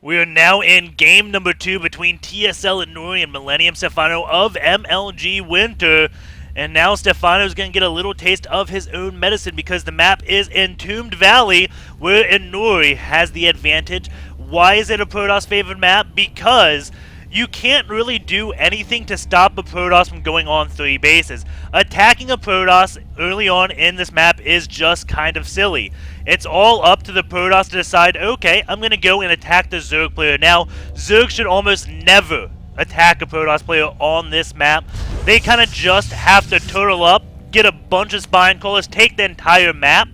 We are now in game number 2 between TSL.Inori and Mill.Stephano of MLG Winter. And now Stephano's going to get a little taste of his own medicine because the map is Entombed Valley, where Inori has the advantage. Why is it a Protoss favored map? Because you can't really do anything to stop a Protoss from going on 3 bases. Attacking a Protoss early on in this map is just kind of silly. It's all up to the Protoss to decide, okay, I'm going to go and attack the Zerg player. Now, Zerg should almost never attack a Protoss player on this map. They kind of just have to turtle up, get a bunch of Spine Callers, take the entire map,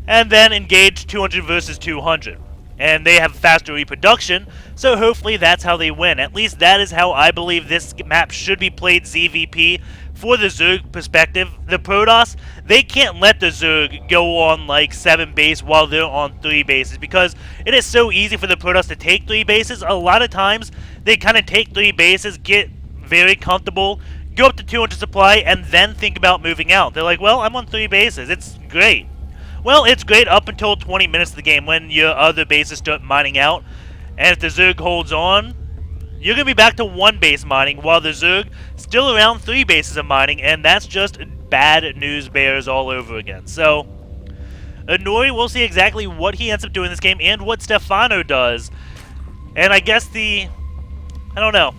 and then engage 200 versus 200. And they have faster reproduction, so hopefully that's how they win. At least that is how I believe this map should be played ZVP. For the Zerg perspective, the Protoss, they can't let the Zerg go on like 7 base while they're on 3 bases, because it is so easy for the Protoss to take 3 bases. A lot of times, they kind of take 3 bases, get very comfortable, go up to 200 supply, and then think about moving out. They're like, well, I'm on 3 bases, it's great. Well, it's great up until 20 minutes of the game when your other bases start mining out. And if the Zerg holds on, you're going to be back to 1 base mining, while the Zerg still around 3 bases of mining, and that's just bad news bears all over again. So, Inori, we'll see exactly what he ends up doing in this game and what Stephano does. And I guess I don't know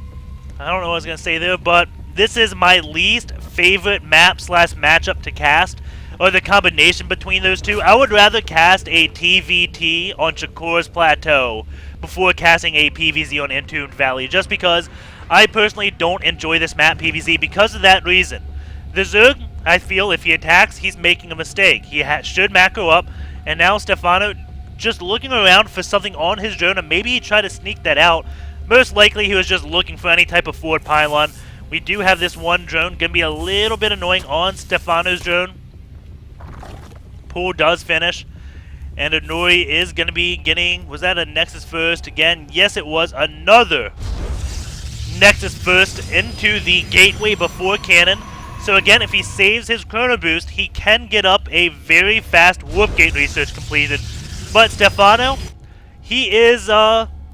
what I was going to say there, but this is my least favorite map / matchup to cast, or the combination between those two. I would rather cast a TVT on Shakur's Plateau before casting a PVZ on Entombed Valley, just because I personally don't enjoy this map PVZ because of that reason. The Zerg, I feel, if he attacks, he's making a mistake. He should macro up, and now Stephano just looking around for something on his drone, and maybe he tried to sneak that out. Most likely he was just looking for any type of forward pylon. We do have this one drone, going to be a little bit annoying on Stephano's drone. Pool does finish, and Inori is going to be getting, was that a Nexus first again? Yes, it was another Nexus first into the gateway before cannon. So again, if he saves his chrono boost, he can get up a very fast warp gate research completed. But Stephano, he is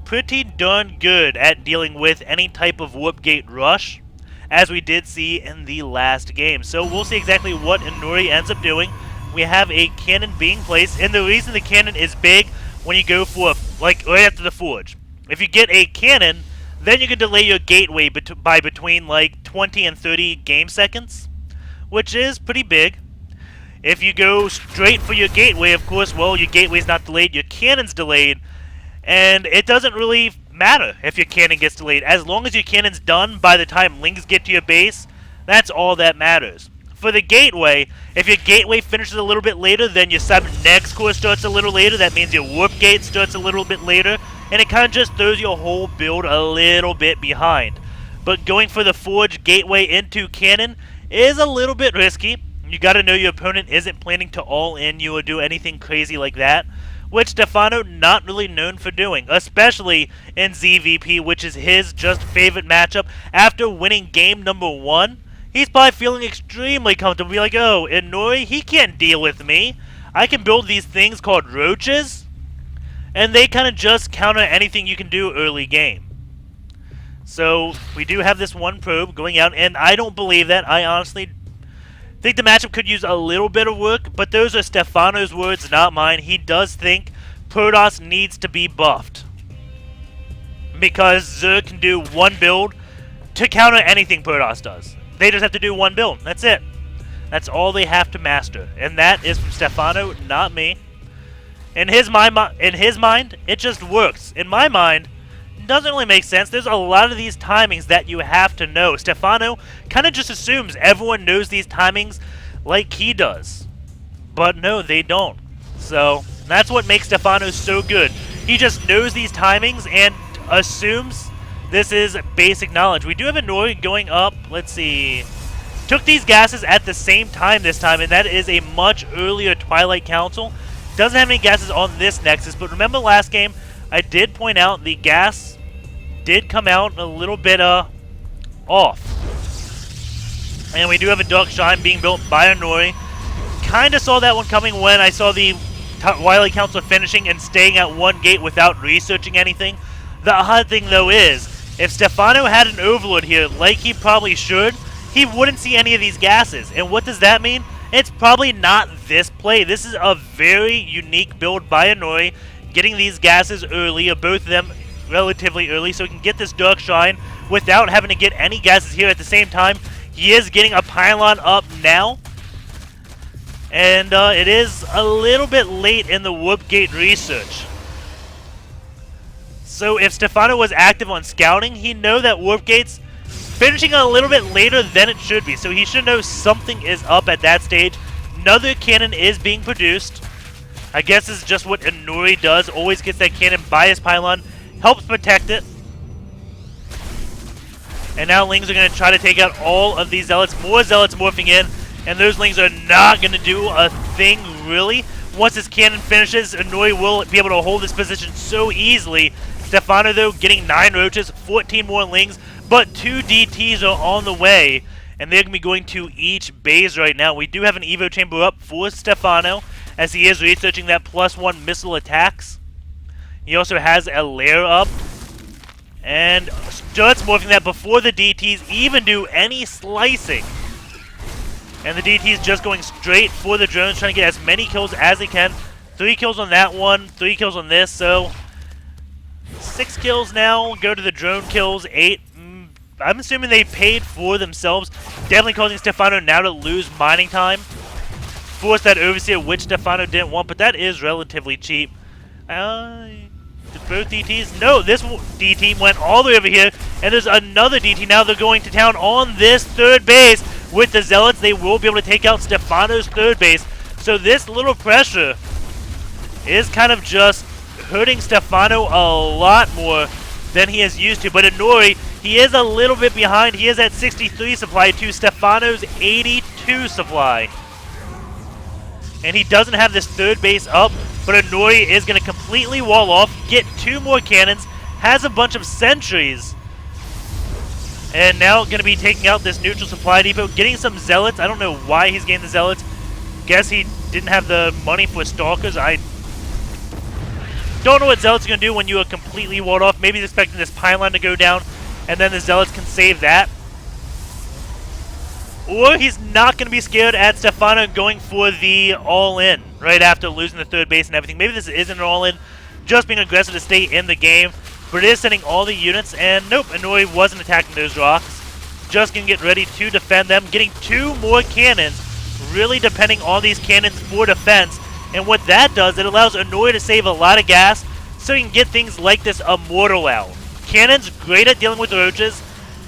pretty darn good at dealing with any type of warp gate rush, as we did see in the last game. So we'll see exactly what Inori ends up doing. We have a cannon being placed, and the reason the cannon is big when you go for, like, right after the forge. If you get a cannon, then you can delay your gateway by between, like, 20 and 30 game seconds, which is pretty big. If you go straight for your gateway, of course, well, your gateway's not delayed, your cannon's delayed, and it doesn't really matter if your cannon gets delayed. As long as your cannon's done by the time links get to your base, that's all that matters. For the gateway, if your gateway finishes a little bit later, then your next core starts a little later. That means your warp gate starts a little bit later, and it kind of just throws your whole build a little bit behind. But going for the forge gateway into cannon is a little bit risky. You got to know your opponent isn't planning to all in you or do anything crazy like that, which Stephano not really known for doing, especially in ZVP, which is his just favorite matchup. After winning game number 1, he's probably feeling extremely comfortable. Be like, oh, Inori, he can't deal with me. I can build these things called roaches, and they kind of just counter anything you can do early game. So, we do have this one probe going out, and I don't believe that. I honestly think the matchup could use a little bit of work, but those are Stephano's words, not mine. He does think Protoss needs to be buffed, because Zerg can do one build to counter anything Protoss does. They just have to do one build. That's it. That's all they have to master. And that is from Stephano, not me. In his mind, it just works. In my mind, it doesn't really make sense. There's a lot of these timings that you have to know. Stephano kind of just assumes everyone knows these timings like he does. But no, they don't. So, that's what makes Stephano so good. He just knows these timings and assumes this is basic knowledge. We do have Inori going up. Let's see. Took these gases at the same time this time, and that is a much earlier Twilight Council. Doesn't have any gases on this Nexus, but remember last game, I did point out the gas did come out a little bit off. And we do have a Dark Shine being built by Inori. Kind of saw that one coming when I saw the Wily Council finishing and staying at one gate without researching anything. The odd thing, though, is if Stephano had an Overlord here, like he probably should, he wouldn't see any of these gases. And what does that mean? It's probably not this play. This is a very unique build by Inori, getting these gases early, or both of them relatively early, so he can get this Dark Shrine without having to get any gases here at the same time. He is getting a pylon up now. And it is a little bit late in the Whoop Gate research. So if Stephano was active on scouting, he'd know that Warp Gate's finishing a little bit later than it should be. So he should know something is up at that stage. Another cannon is being produced. I guess this is just what Inori does. Always gets that cannon by his pylon. Helps protect it. And now Lings are going to try to take out all of these Zealots. More Zealots morphing in. And those Lings are not going to do a thing, really. Once this cannon finishes, Inori will be able to hold this position so easily. Stephano, though, getting 9 roaches, 14 more Lings, but 2 DTs are on the way, and they're going to be going to each base right now. We do have an Evo Chamber up for Stephano, as he is researching that +1 missile attacks. He also has a lair up, and just morphing that before the DTs even do any slicing. And the DTs just going straight for the drones, trying to get as many kills as they can. 3 kills on that one, 3 kills on this, so 6 kills now, go to the drone kills, 8. I'm assuming they paid for themselves. Definitely causing Stephano now to lose mining time. Force that Overseer, which Stephano didn't want, but that is relatively cheap. Did both DTs? No, this DT went all the way over here, and there's another DT. Now they're going to town on this third base. With the Zealots, they will be able to take out Stephano's third base. So this little pressure is kind of just hurting Stephano a lot more than he is used to. But Inori, he is a little bit behind. He is at 63 supply to Stephano's 82 supply. And he doesn't have this third base up, but Inori is going to completely wall off, get 2 more cannons, has a bunch of sentries, and now going to be taking out this neutral supply depot, getting some Zealots. I don't know why he's getting the Zealots. Guess he didn't have the money for Stalkers. I don't know what Zealots are going to do when you are completely walled off. Maybe he's expecting this pylon to go down, and then the Zealots can save that. Or he's not going to be scared at Stephano going for the all-in right after losing the third base and everything. Maybe this isn't an all-in, just being aggressive to stay in the game. But it is sending all the units, and nope, Inori wasn't attacking those rocks. Just going to get ready to defend them. Getting 2 more cannons, really depending on these cannons for defense. And what that does, it allows Inori to save a lot of gas, so you can get things like this Immortal out. Cannons, great at dealing with the roaches.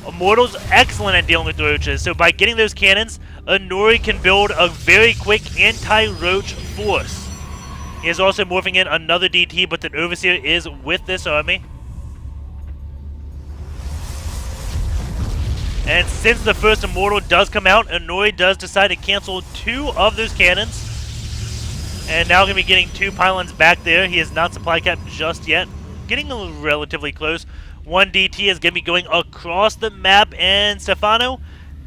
Immortal's excellent at dealing with the roaches. So by getting those cannons, Inori can build a very quick anti-roach force. He is also morphing in another DT, but the Overseer is with this army. And since the first Immortal does come out, Inori does decide to cancel 2 of those cannons. And now going to be getting 2 pylons back there. He is not supply capped just yet. Getting relatively close. 1 DT is going to be going across the map, and Stephano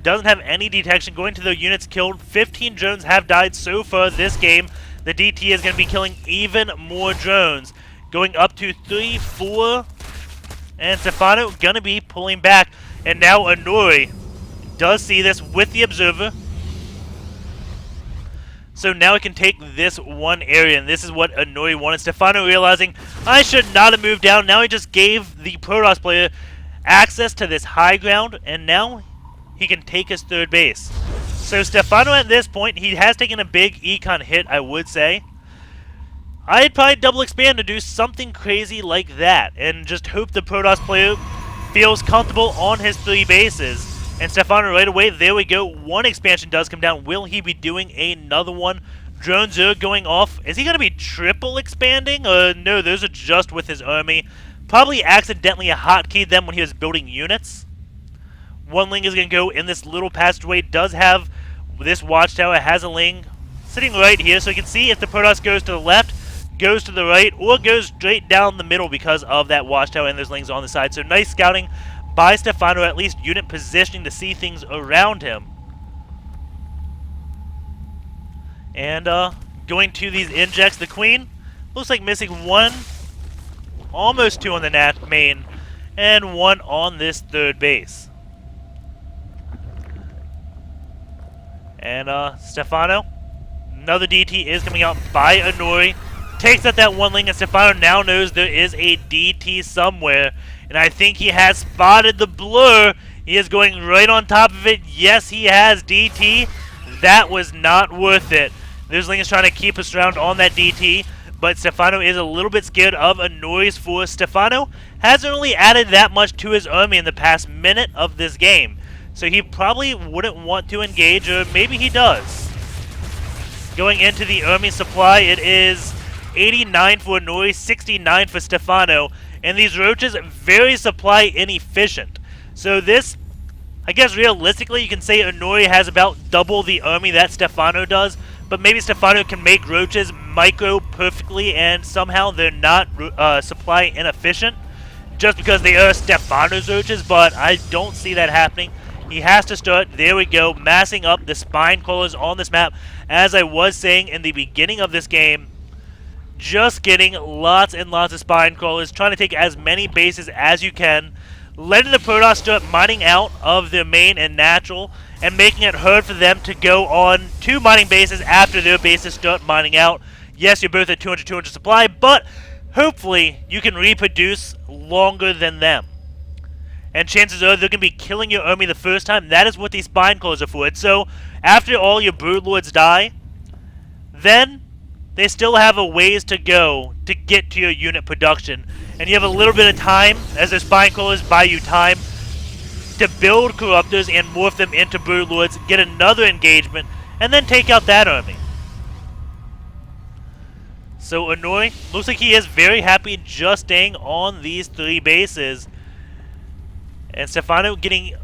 doesn't have any detection. Going to the units killed. 15 drones have died so far this game. The DT is going to be killing even more drones. Going up to 3, 4. And Stephano going to be pulling back. And now Inori does see this with the Observer. So now it can take this one area, and this is what Inori wanted. Stephano realizing, I should not have moved down. Now he just gave the Protoss player access to this high ground, and now he can take his third base. So Stephano at this point, he has taken a big econ hit, I would say. I'd probably double expand to do something crazy like that, and just hope the Protoss player feels comfortable on his 3 bases. And Stephano right away, there we go. 1 expansion does come down. Will he be doing another one? Drones are going off. Is he going to be triple expanding? No, those are just with his army. Probably accidentally hotkeyed them when he was building units. 1 Ling is going to go in this little passageway. Does have this watchtower. Has a Ling sitting right here. So you can see if the Protoss goes to the left, goes to the right, or goes straight down the middle because of that watchtower and there's Lings on the side. So nice scouting by Stephano, at least unit positioning to see things around him. And going to these injects. The Queen looks like missing one, almost two on the Nat main, and one on this third base. And Stephano, another DT is coming out by Inori. Takes out that one link, and Stephano now knows there is a DT somewhere. And I think he has spotted the blur. He is going right on top of it. Yes, he has DT. That was not worth it. There's Ling is trying to keep us around on that DT, but Stephano is a little bit scared of Inori's force. Stephano hasn't really added that much to his army in the past minute of this game, so he probably wouldn't want to engage, or maybe he does. Going into the army supply, it is 89 for Inori, 69 for Stephano, and these roaches very supply inefficient. So this, I guess realistically, you can say Inori has about double the army that Stephano does, but maybe Stephano can make roaches micro perfectly and somehow they're not supply inefficient just because they are Stephano's roaches, but I don't see that happening. He has to start, there we go, massing up the spine crawlers on this map. As I was saying in the beginning of this game, just getting lots and lots of spine crawlers, trying to take as many bases as you can, letting the Protoss start mining out of their main and natural, and making it hard for them to go on two mining bases after their bases start mining out. Yes, you're both at 200 supply, but hopefully you can reproduce longer than them. And chances are they're going to be killing your army the first time. That is what these spine crawlers are for. So after all your broodlords die, then they still have a ways to go to get to your unit production. And you have a little bit of time, as the spine crawlers buy you time, to build corruptors and morph them into broodlords, get another engagement, and then take out that army. So Inori looks like he is very happy just staying on these three bases. And Stephano getting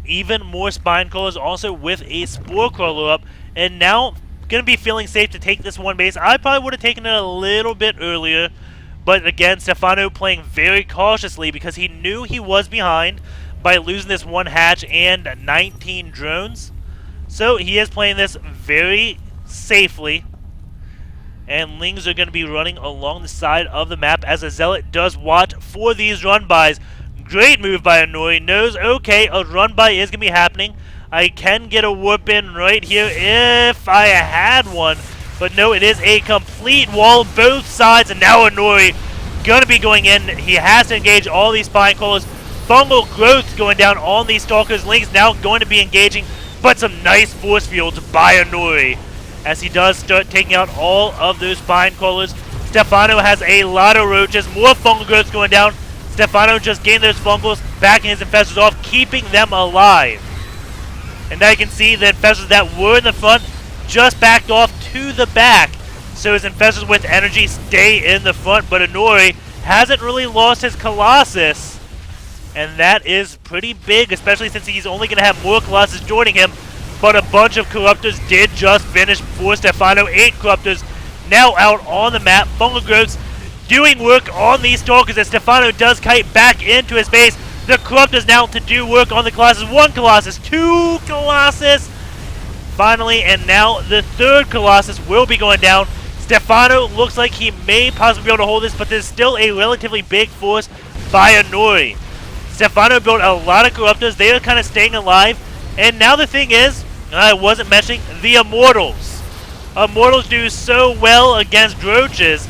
even more spine crawlers, also with a spore crawler up, and now going to be feeling safe to take this one base. I probably would have taken it a little bit earlier, but again, Stephano playing very cautiously because he knew he was behind by losing this one hatch and 19 drones. So he is playing this very safely, and Lings are going to be running along the side of the map as a Zealot does watch for these run-bys. Great move by Inori. Knows, okay, a run-by is going to be happening. I can get a warp in right here if I had one. But no, it is a complete wall both sides. And now Inori going to be going in. He has to engage all these spine crawlers. Fungal growth going down on these stalkers. Link's now going to be engaging. But some nice force fields by Inori as he does start taking out all of those spine crawlers. Stephano has a lot of roaches. More fungal growth going down. Stephano just gained those fungals, backing his infestors off, keeping them alive. And now you can see the infestors that were in the front just backed off to the back. So his infestors with energy stay in the front, but Inori hasn't really lost his Colossus. And that is pretty big, especially since he's only going to have more Colossus joining him. But a bunch of Corruptors did just finish for Stephano. 8 Corruptors now out on the map. Fungal growths doing work on these stalkers as Stephano does kite back into his base. The Corruptors now to do work on the Colossus. 1 Colossus, 2 Colossus. Finally, and now the 3rd Colossus will be going down. Stephano looks like he may possibly be able to hold this, but there's still a relatively big force by Inori. Stephano built a lot of Corruptors. They are kind of staying alive. And now the thing is, I wasn't mentioning the Immortals. Immortals do so well against roaches.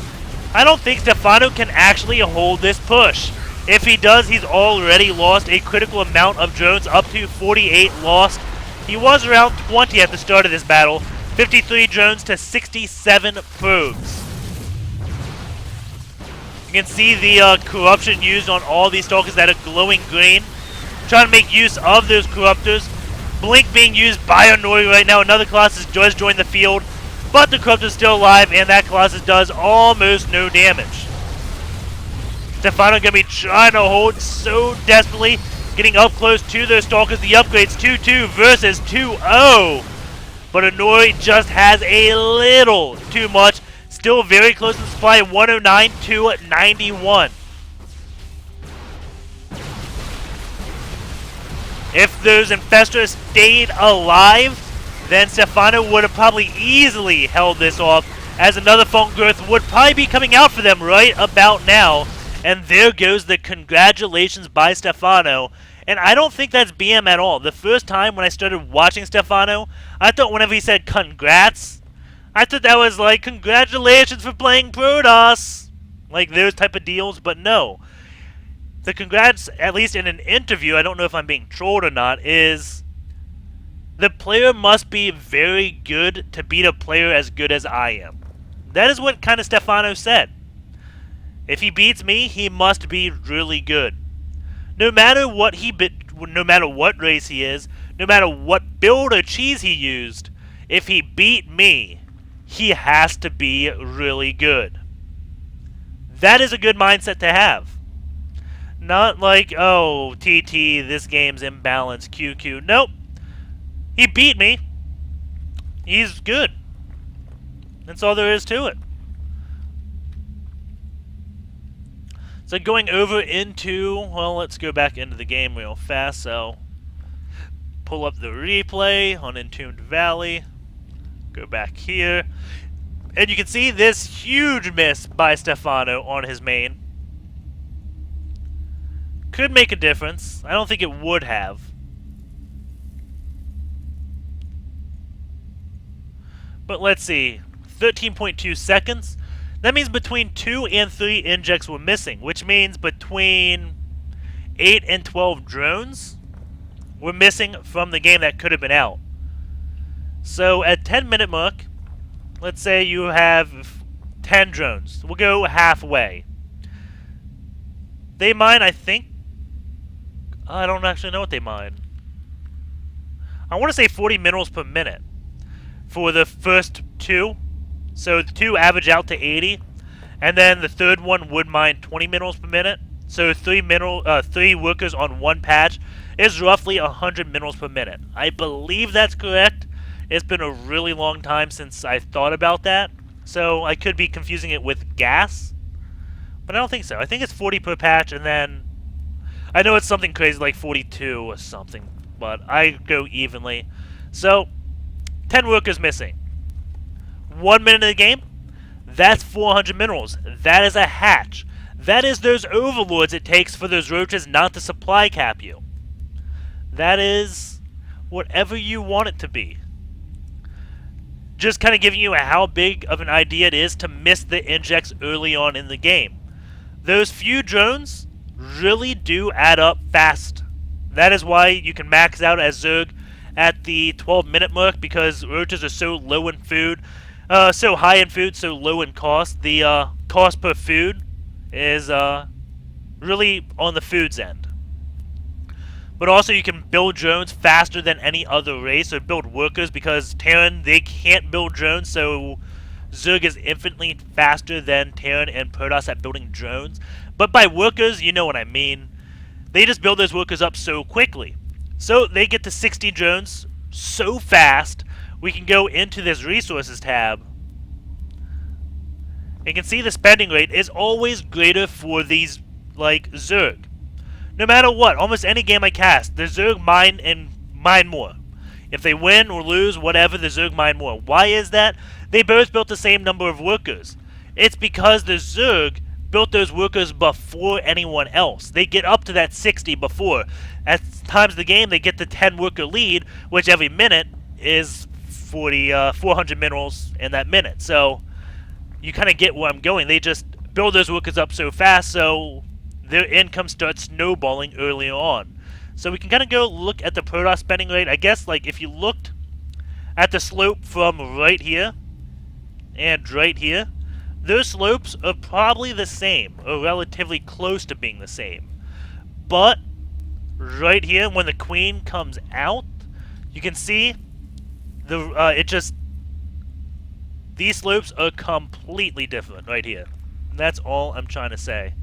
I don't think Stephano can actually hold this push. If he does, he's already lost a critical amount of drones, up to 48 lost. He was around 20 at the start of this battle. 53 drones to 67 probes. You can see the corruption used on all these stalkers that are glowing green. Trying to make use of those Corruptors. Blink being used by Inori right now. Another Colossus does join the field, but the Corruptor is still alive, and that Colossus does almost no damage. Stephano going to be trying to hold so desperately, getting up close to those Stalkers. The upgrades 2-2 versus 2-0. But Inori just has a little too much. Still very close in supply, 109 to 91. If those infestors stayed alive, then Stephano would have probably easily held this off. as another phone growth would probably be coming out for them right about now. And there goes the congratulations by Stephano. And I don't think that's BM at all. The first time when I started watching Stephano, I thought whenever he said congrats, I thought that was like, congratulations for playing Protoss. Like those type of deals, but no. The congrats, at least in an interview, I don't know if I'm being trolled or not, is the player must be very good to beat a player as good as I am. That is what kind of Stephano said. If he beats me, he must be really good. No matter what no matter what race he is, no matter what build or cheese he used, if he beat me, he has to be really good. That is a good mindset to have. Not like, oh, TT, this game's imbalanced, QQ. Nope. He beat me. He's good. That's all there is to it. So going over into, well, let's go back into the game real fast. So pull up the replay on Entombed Valley. Go back here. And you can see this huge miss by Stephano on his main. Could make a difference. I don't think it would have. But let's see. 13.2 seconds. That means between 2 and 3 injects were missing, which means between 8 and 12 drones were missing from the game that could have been out. So at 10-minute mark, let's say you have 10 drones. We'll go halfway. They mine, I think, I don't actually know what they mine. I want to say 40 minerals per minute for the first 2. So the 2 average out to 80, and then the third one would mine 20 minerals per minute. So 3 workers on 1 patch is roughly 100 minerals per minute. I believe that's correct. It's been a really long time since I thought about that, so I could be confusing it with gas, but I don't think so. I think it's 40 per patch, and then I know it's something crazy like 42 or something, but I go evenly. So 10 workers missing. 1 minute of the game, that's 400 minerals. That is a hatch. That is those overlords it takes for those roaches not to supply cap you. That is whatever you want it to be. Just kind of giving you how big of an idea it is to miss the injects early on in the game. Those few drones really do add up fast. That is why you can max out as Zerg at the 12-minute mark, because roaches are so low in food. So high in food, so low in cost. The cost per food is really on the food's end. But also you can build drones faster than any other race, or build workers, because Terran, they can't build drones, so Zerg is infinitely faster than Terran and Protoss at building drones. But by workers, you know what I mean. They just build those workers up so quickly. So they get to 60 drones so fast. We can go into this resources tab. You can see the spending rate is always greater for these, like, Zerg. No matter what, almost any game I cast, the Zerg mine more. If they win or lose, whatever, the Zerg mine more. Why is that? They both built the same number of workers. It's because the Zerg built those workers before anyone else. They get up to that 60 before. At times of the game, they get the 10 worker lead, which every minute is 400 minerals in that minute. So you kind of get where I'm going. They just build those workers up so fast, so their income starts snowballing early on. So we can kind of go look at the Protoss spending rate. I guess, like, if you looked at the slope from right here and right here, those slopes are probably the same, or relatively close to being the same. But right here, when the queen comes out, you can see these slopes are completely different right here. And that's all I'm trying to say.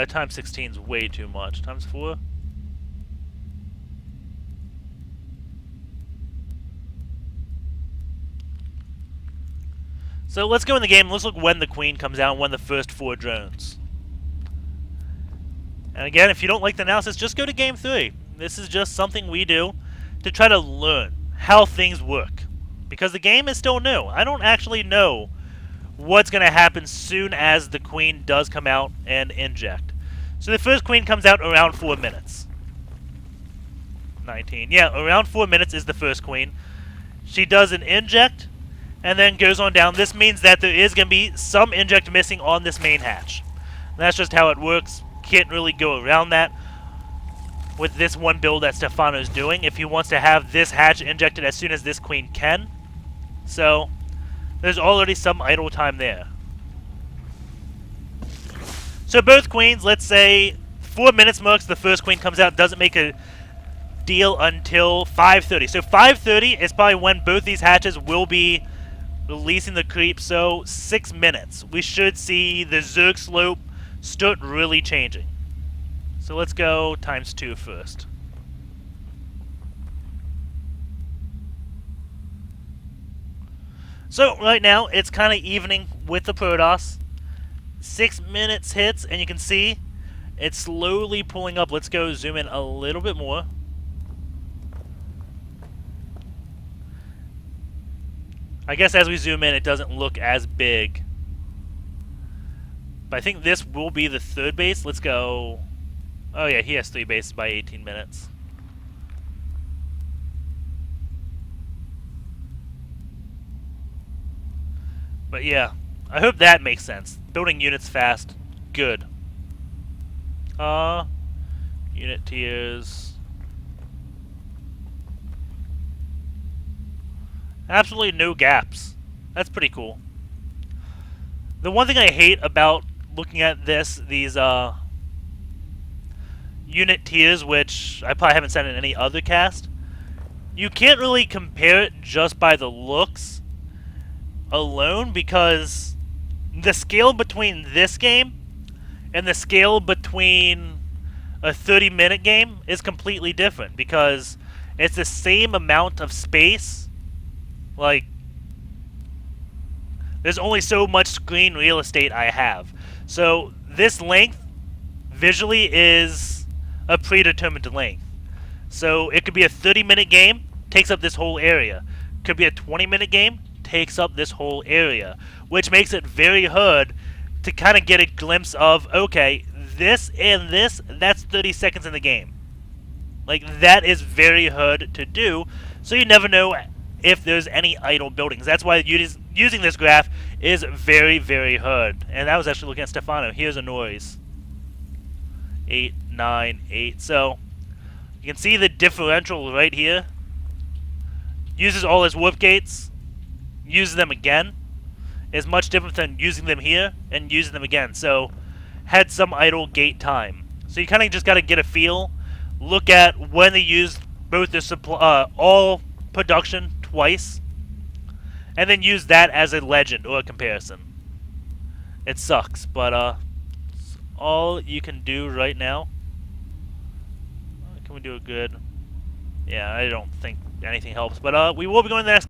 Times 16 is way too much. Times 4? So let's go in the game. Let's look when the queen comes out, when the first 4 drones. And again, if you don't like the analysis, just go to game 3. This is just something we do to try to learn how things work. Because the game is still new. I don't actually know what's going to happen soon as the queen does come out and inject. So the first queen comes out around 4 minutes. 19. Yeah, around 4 minutes is the first queen. She does an inject and then goes on down. This means that there is going to be some inject missing on this main hatch. That's just how it works. Can't really go around that with this one build that Stephano's doing if he wants to have this hatch injected as soon as this queen can. So there's already some idle time there. So both queens, let's say 4 minutes marks, the first queen comes out, doesn't make a deal until 5:30. So 5:30 is probably when both these hatches will be releasing the creep. So 6 minutes. We should see the Zerg slope start really changing. So let's go ×2 first. So right now it's kind of evening with the Protoss. 6 minutes hits and you can see it's slowly pulling up. Let's go zoom in a little bit more. I guess as we zoom in it doesn't look as big. But I think this will be the 3rd base. Let's go. Oh yeah, he has 3 bases by 18 minutes. But yeah, I hope that makes sense. Building units fast, good. Unit tiers. Absolutely no gaps. That's pretty cool. The one thing I hate about looking at these unit tiers, which I probably haven't said in any other cast, you can't really compare it just by the looks alone, because the scale between this game and the scale between a 30-minute game is completely different, because it's the same amount of space. Like, there's only so much screen real estate I have. So this length visually is a predetermined length. So it could be a 30-minute game, takes up this whole area. Could be a 20-minute game, takes up this whole area. Which makes it very hard to kind of get a glimpse of, okay, this and this, that's 30 seconds in the game. Like, that is very hard to do, so you never know if there's any idle buildings. That's why using this graph is very, very hard. And I was actually looking at Stephano. Here's Inori's. 8, 9, 8. So, you can see the differential right here. Uses all his warp gates. Uses them again. Is much different than using them here and using them again. So, had some idle gate time. So you kind of just got to get a feel. Look at when they used both the supply, all production twice, and then use that as a legend or a comparison. It sucks, but it's all you can do right now. Can we do a good? Yeah, I don't think anything helps, but we will be going to the next